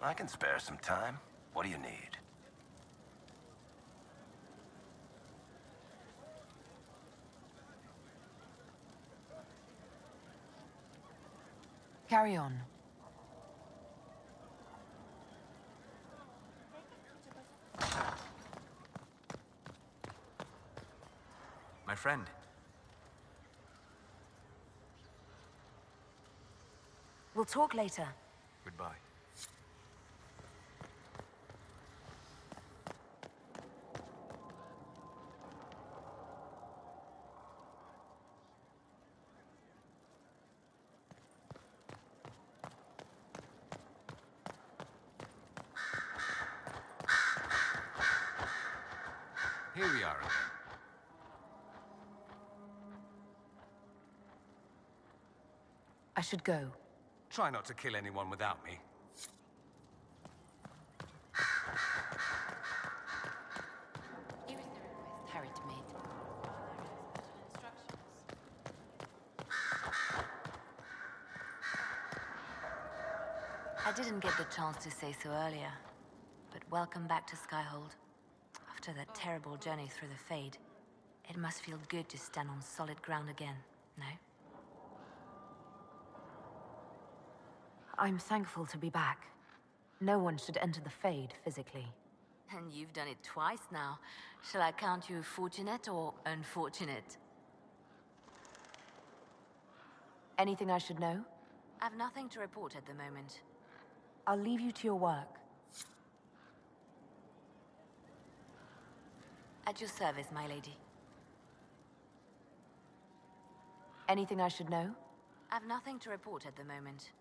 I can spare some time. What do you need? Carry on. My friend. We'll talk later. Goodbye. Here we are again. I should go. Try not to kill anyone without me. Here is the request Harriet made. I didn't get the chance to say so earlier, but welcome back to Skyhold. After that terrible journey through the Fade, it must feel good to stand on solid ground again, no? I'm thankful to be back. No one should enter the Fade physically. And you've done it twice now. Shall I count you fortunate or unfortunate? Anything I should know? I've nothing to report at the moment. I'll leave you to your work. At your service, my lady. Anything I should know? I've nothing to report at the moment.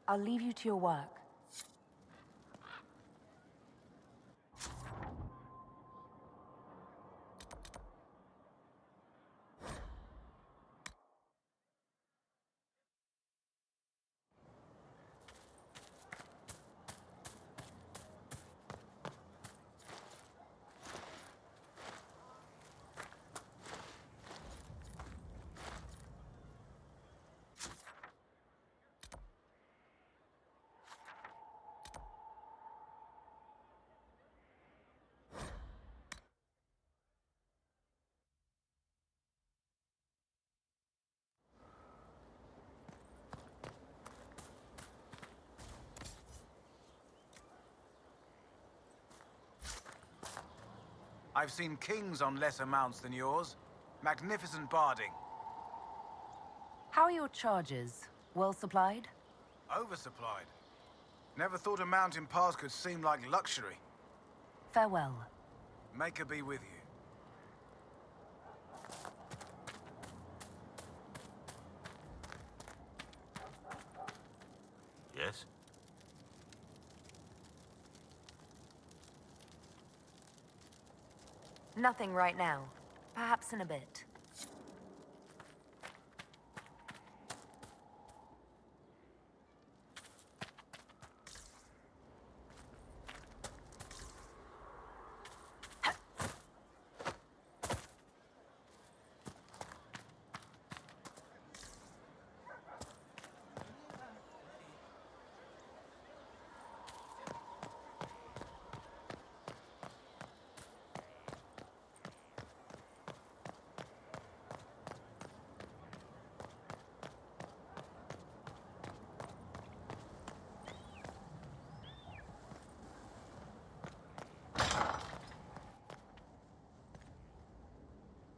I'll leave you to your work. I've seen kings on lesser mounts than yours. Magnificent barding. How are your charges? Well supplied? Oversupplied. Never thought a mountain pass could seem like luxury. Farewell. Make her be with you. Yes? Nothing right now. Perhaps in a bit.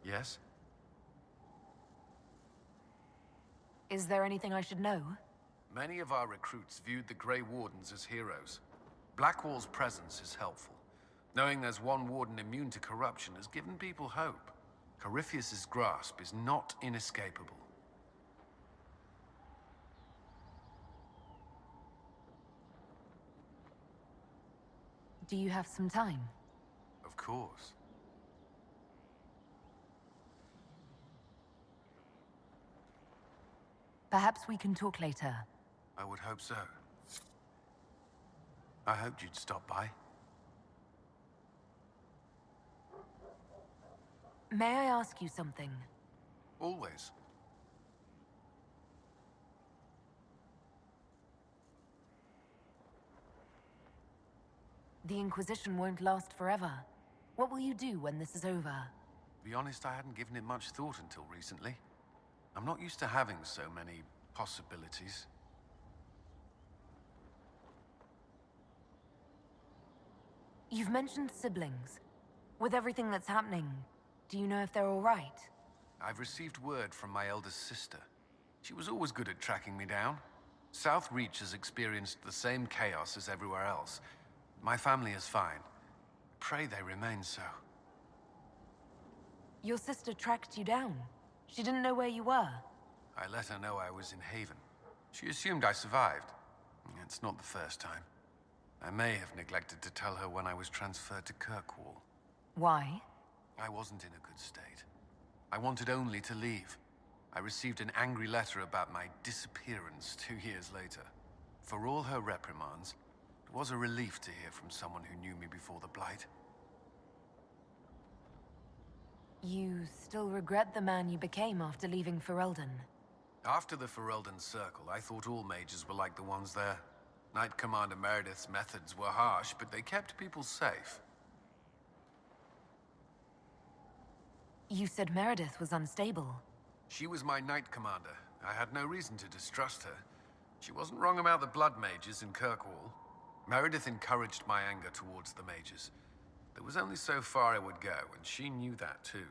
Yes? Is there anything I should know? Many of our recruits viewed the Grey Wardens as heroes. Blackwall's presence is helpful. Knowing there's one warden immune to corruption has given people hope. Corypheus's grasp is not inescapable. Do you have some time? Of course. Perhaps we can talk later. I would hope so. I hoped you'd stop by. May I ask you something? Always. The Inquisition won't last forever. What will you do when this is over? To be honest, I hadn't given it much thought until recently. I'm not used to having so many possibilities. You've mentioned siblings. With everything that's happening, do you know if they're all right? I've received word from my eldest sister. She was always good at tracking me down. South Reach has experienced the same chaos as everywhere else. My family is fine. Pray they remain so. Your sister tracked you down. She didn't know where you were. I let her know I was in Haven. She assumed I survived. It's not the first time. I may have neglected to tell her when I was transferred to Kirkwall. Why? I wasn't in a good state. I wanted only to leave. I received an angry letter about my disappearance 2 years later. For all her reprimands, it was a relief to hear from someone who knew me before the Blight. You still regret the man you became after leaving Ferelden? After the Ferelden Circle, I thought all mages were like the ones there. Knight Commander Meredith's methods were harsh, but they kept people safe. You said Meredith was unstable. She was my Knight Commander. I had no reason to distrust her. She wasn't wrong about the Blood Mages in Kirkwall. Meredith encouraged my anger towards the mages. There was only so far I would go, and she knew that too.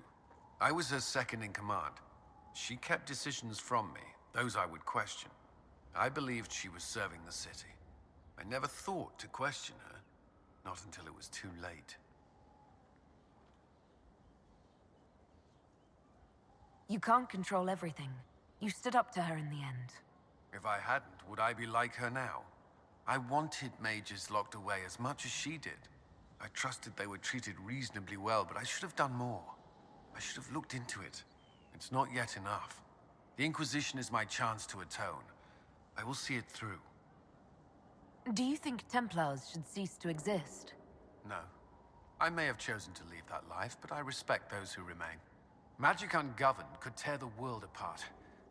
I was her second in command. She kept decisions from me, those I would question. I believed she was serving the city. I never thought to question her, not until it was too late. You can't control everything. You stood up to her in the end. If I hadn't, would I be like her now? I wanted mages locked away as much as she did. I trusted they were treated reasonably well, but I should have done more. I should have looked into it. It's not yet enough. The Inquisition is my chance to atone. I will see it through. Do you think Templars should cease to exist? No. I may have chosen to leave that life, but I respect those who remain. Magic ungoverned could tear the world apart.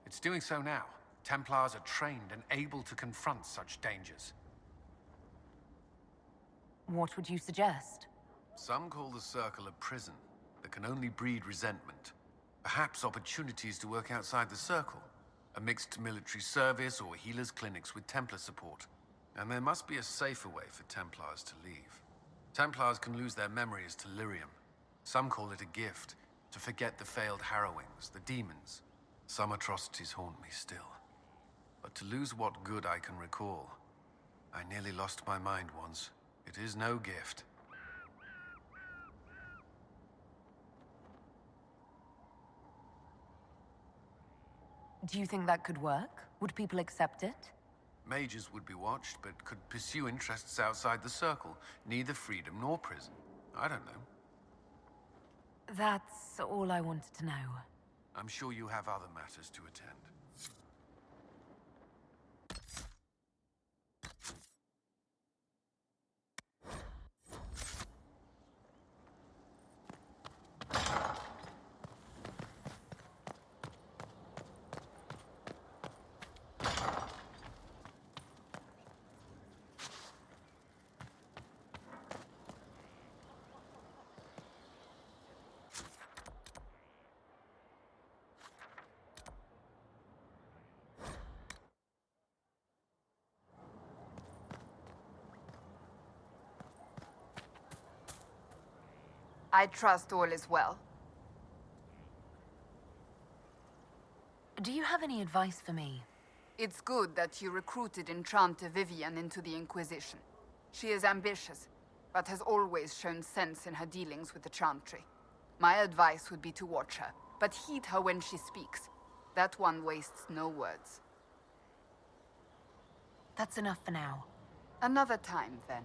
It's doing so now. Templars are trained and able to confront such dangers. What would you suggest? Some call the Circle a prison that can only breed resentment. Perhaps opportunities to work outside the Circle. A mixed military service or healers' clinics with Templar support. And there must be a safer way for Templars to leave. Templars can lose their memory as Delirium. Some call it a gift, to forget the failed harrowings, the demons. Some atrocities haunt me still. But to lose what good I can recall, I nearly lost my mind once. It is no gift. Do you think that could work? Would people accept it? Mages would be watched, but could pursue interests outside the Circle. Neither freedom nor prison. I don't know. That's all I wanted to know. I'm sure you have other matters to attend. I trust all is well. Do you have any advice for me? It's good that you recruited Enchante Vivian into the Inquisition. She is ambitious, but has always shown sense in her dealings with the Chantry. My advice would be to watch her, but heed her when she speaks. That one wastes no words. That's enough for now. Another time, then.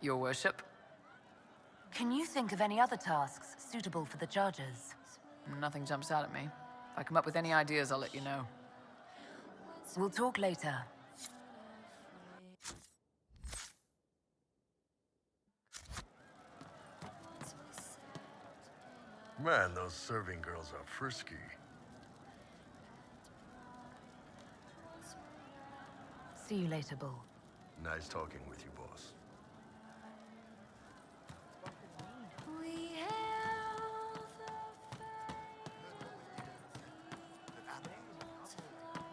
Your worship? Can you think of any other tasks suitable for the Chargers? Nothing jumps out at me. If I come up with any ideas, I'll let you know. We'll talk later. Man, those serving girls are frisky. See you later, Bull. Nice talking with you, boss.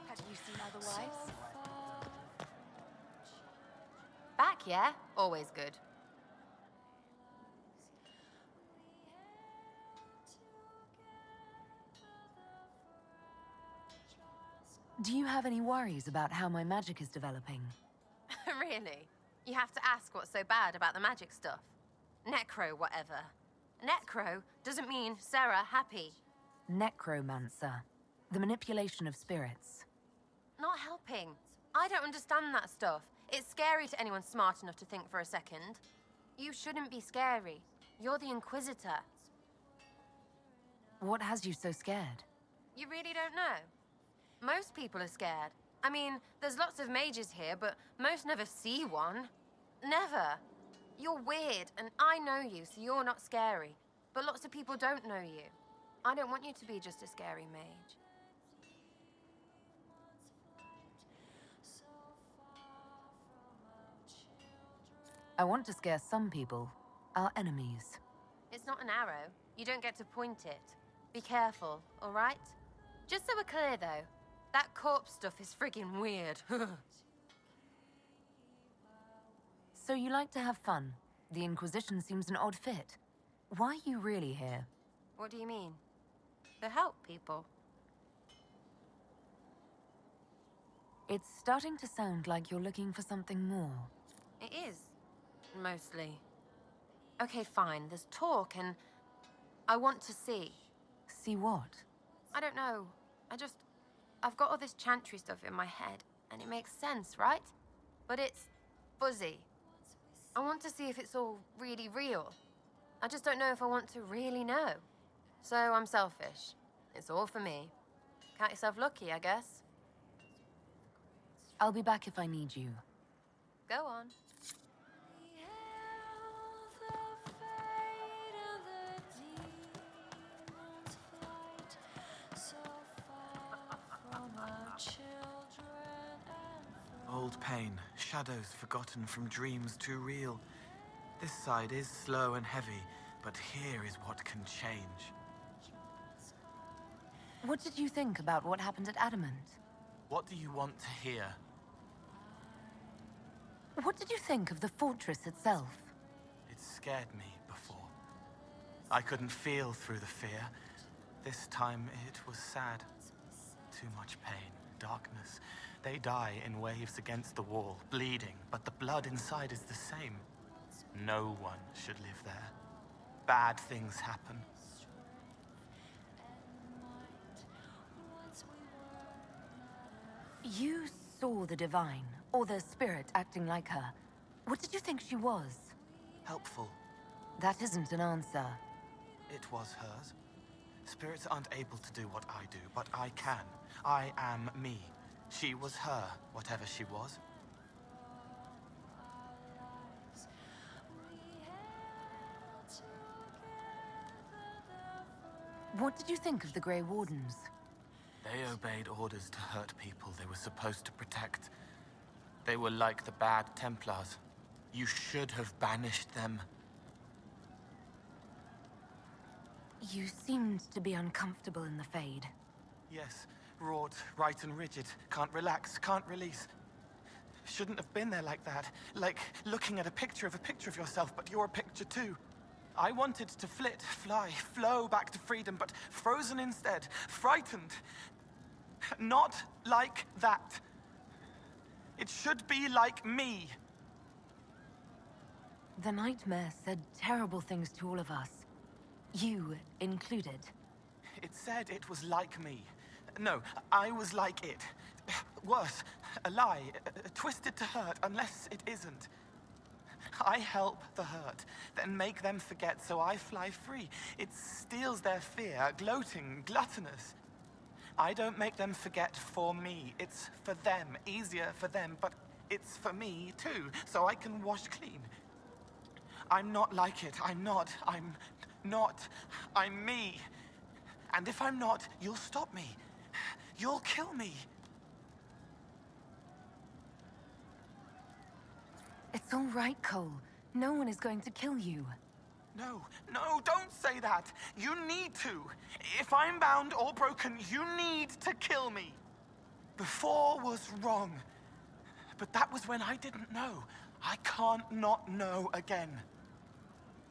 Have you seen other wives? Back, yeah? Always good. Do you have any worries about how my magic is developing? Really? You have to ask what's so bad about the magic stuff. Necro, whatever. Necro doesn't mean Sarah happy. Necromancer. The manipulation of spirits. Not helping. I don't understand that stuff. It's scary to anyone smart enough to think for a second. You shouldn't be scary. You're the Inquisitor. What has you so scared? You really don't know? Most people are scared. I mean, there's lots of mages here, but most never see one. Never. You're weird, and I know you, so you're not scary. But lots of people don't know you. I don't want you to be just a scary mage. I want to scare some people. Our enemies. It's not an arrow. You don't get to point it. Be careful, all right? Just so we're clear, though. That corpse stuff is friggin' weird. So you like to have fun. The Inquisition seems an odd fit. Why are you really here? What do you mean? To help people. It's starting to sound like you're looking for something more. It is. Mostly. Okay, fine. There's talk and I want to see. See what? I don't know. I've got all this chantry stuff in my head, and it makes sense, right? But it's fuzzy. I want to see if it's all really real. I just don't know if I want to really know. So I'm selfish. It's all for me. Count yourself lucky, I guess. I'll be back if I need you. Go on. Old pain, shadows forgotten from dreams too real. This side is slow and heavy, but here is what can change. What did you think about what happened at Adamant? What do you want to hear? What did you think of the fortress itself? It scared me before. I couldn't feel through the fear. This time it was sad. Too much pain, darkness. They die in waves against the wall, bleeding, but the blood inside is the same. No one should live there. Bad things happen. You saw the divine, or the spirit acting like her. What did you think she was? Helpful. That isn't an answer. It was hers. Spirits aren't able to do what I do, but I can. I am me. She was her, whatever she was. What did you think of the Grey Wardens? They obeyed orders to hurt people they were supposed to protect. They were like the bad Templars. You should have banished them. You seemed to be uncomfortable in the Fade. Yes, wrought, right and rigid. Can't relax, can't release. Shouldn't have been there like that. Like looking at a picture of yourself, but you're a picture too. I wanted to flit, fly, flow back to freedom, but frozen instead, frightened. Not like that. It should be like me. The nightmare said terrible things to all of us. You included. It said it was like me. No, I was like it. Worse, a lie, twisted to hurt, unless it isn't. I help the hurt, then make them forget, so I fly free. It steals their fear, gloating, gluttonous. I don't make them forget for me. It's for them, easier for them, but it's for me too, so I can wash clean. I'm not like it. I'm not. I'm me. And if I'm not, you'll stop me. You'll kill me. It's all right, Cole. No one is going to kill you. No, no, don't say that. You need to. If I'm bound or broken, you need to kill me. Before was wrong. But that was when I didn't know. I can't not know again.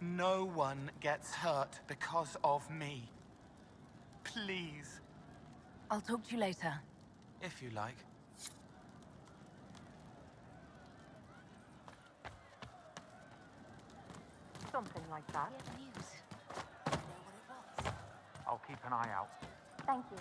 No one gets hurt because of me. Please. I'll talk to you later. If you like. Something like that. I'll keep an eye out. Thank you.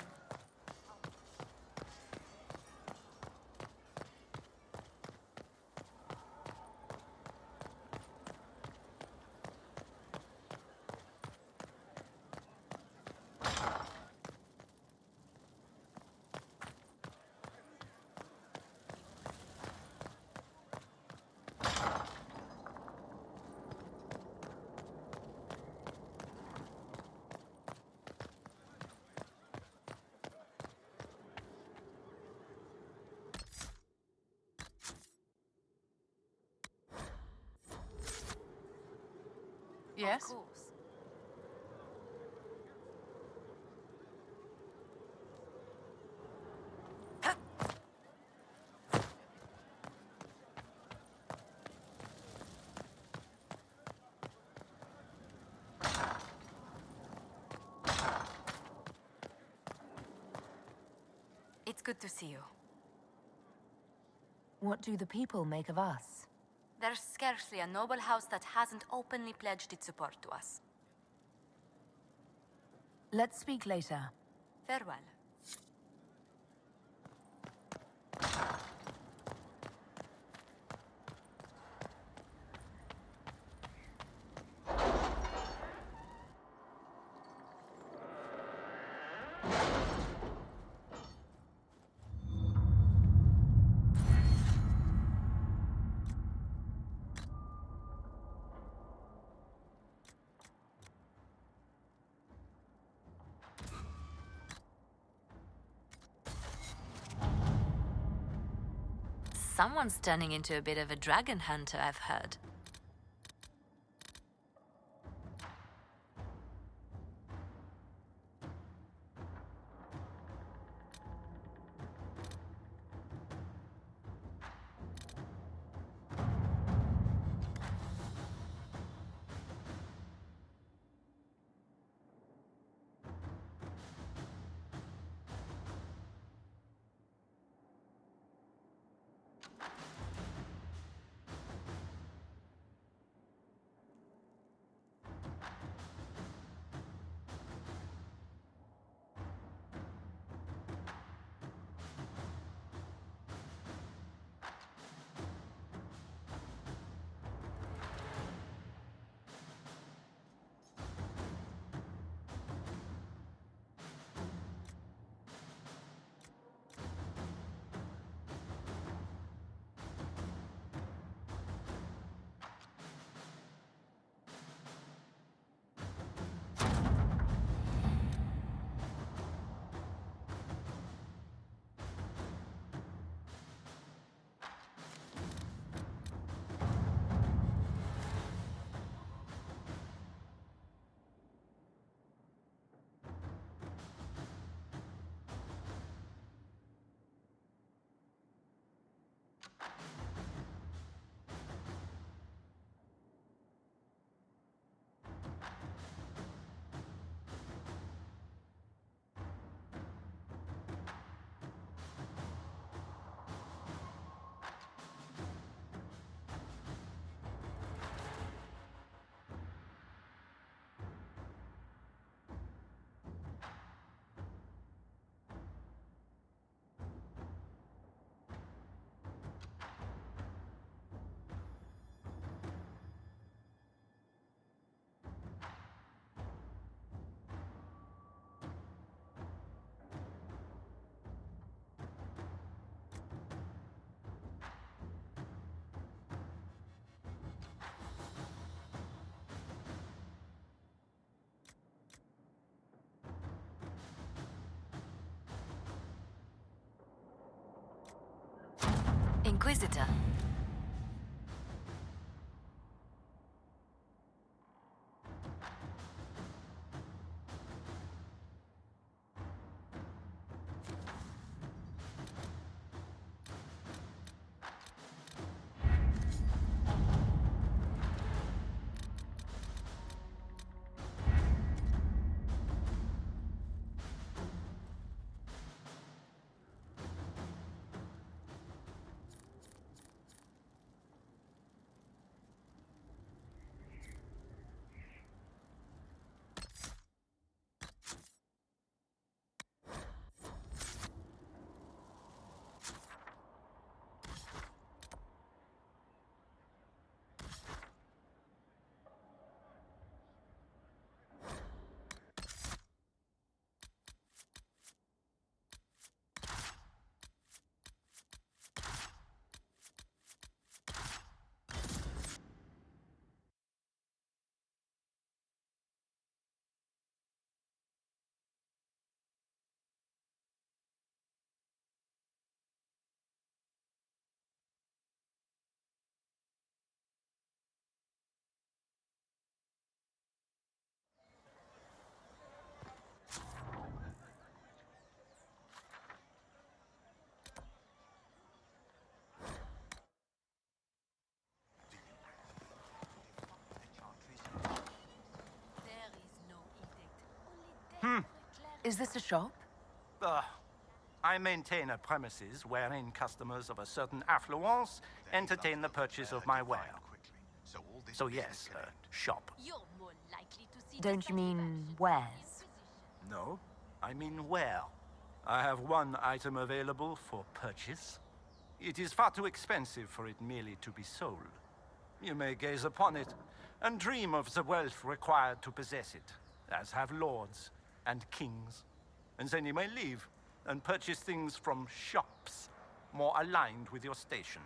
Yes? Of course. It's good to see you. What do the people make of us? There's scarcely a noble house that hasn't openly pledged its support to us. Let's speak later. Farewell. Someone's turning into a bit of a dragon hunter, I've heard. Inquisitor? Is this a shop? I maintain a premises wherein customers of a certain affluence entertain the purchase of my ware. So yes, a shop. Don't you mean wares? No, I mean ware. I have one item available for purchase. It is far too expensive for it merely to be sold. You may gaze upon it and dream of the wealth required to possess it, as have lords and kings. And then you may leave and purchase things from shops more aligned with your station.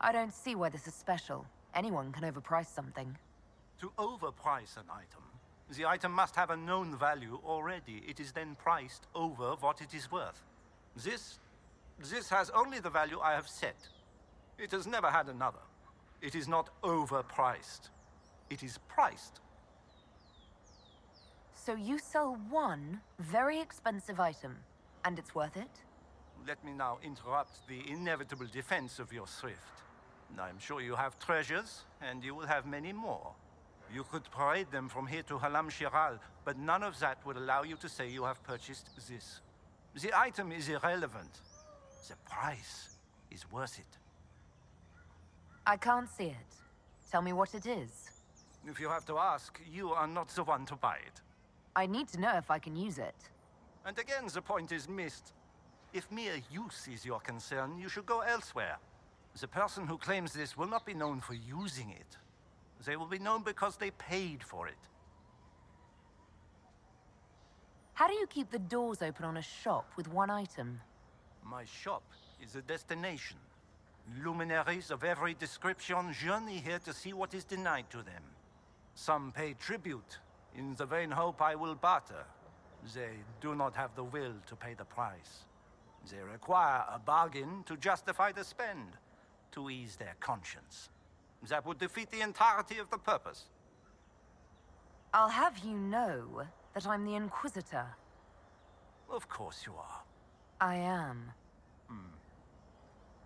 I don't see why this is special. Anyone can overprice something. To overprice an item, the item must have a known value already. It is then priced over what it is worth. This has only the value I have set. It has never had another. It is not overpriced. It is priced. So you sell one very expensive item, and it's worth it? Let me now interrupt the inevitable defense of your thrift. I'm sure you have treasures, and you will have many more. You could parade them from here to Halam Shiral, but none of that would allow you to say you have purchased this. The item is irrelevant. The price is worth it. I can't see it. Tell me what it is. If you have to ask, you are not the one to buy it. I need to know if I can use it. And again, the point is missed. If mere use is your concern, you should go elsewhere. The person who claims this will not be known for using it. They will be known because they paid for it. How do you keep the doors open on a shop with one item? My shop is a destination. Luminaries of every description journey here to see what is denied to them. Some pay tribute, in the vain hope I will barter. They do not have the will to pay the price. They require a bargain to justify the spend, to ease their conscience. That would defeat the entirety of the purpose. I'll have you know that I'm the Inquisitor. Of course you are. I am.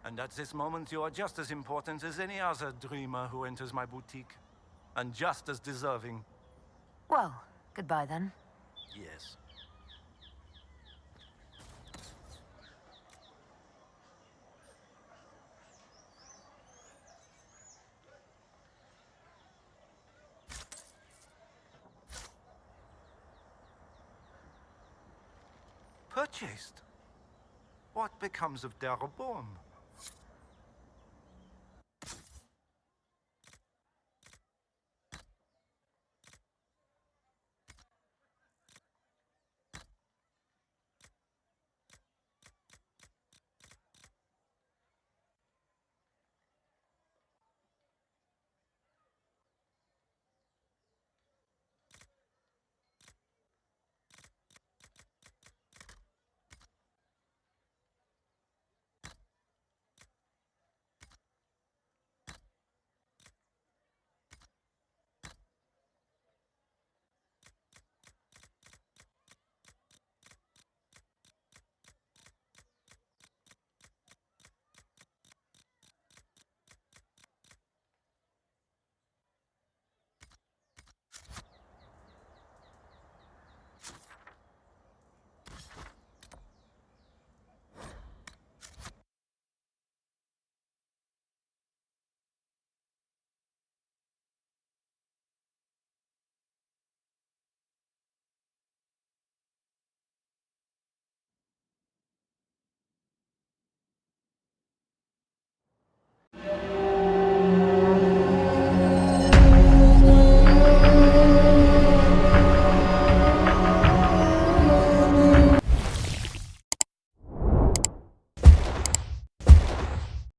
And at this moment you are just as important as any other dreamer who enters my boutique. And just as deserving. Well, goodbye then. Yes. Purchased? What becomes of Darabom?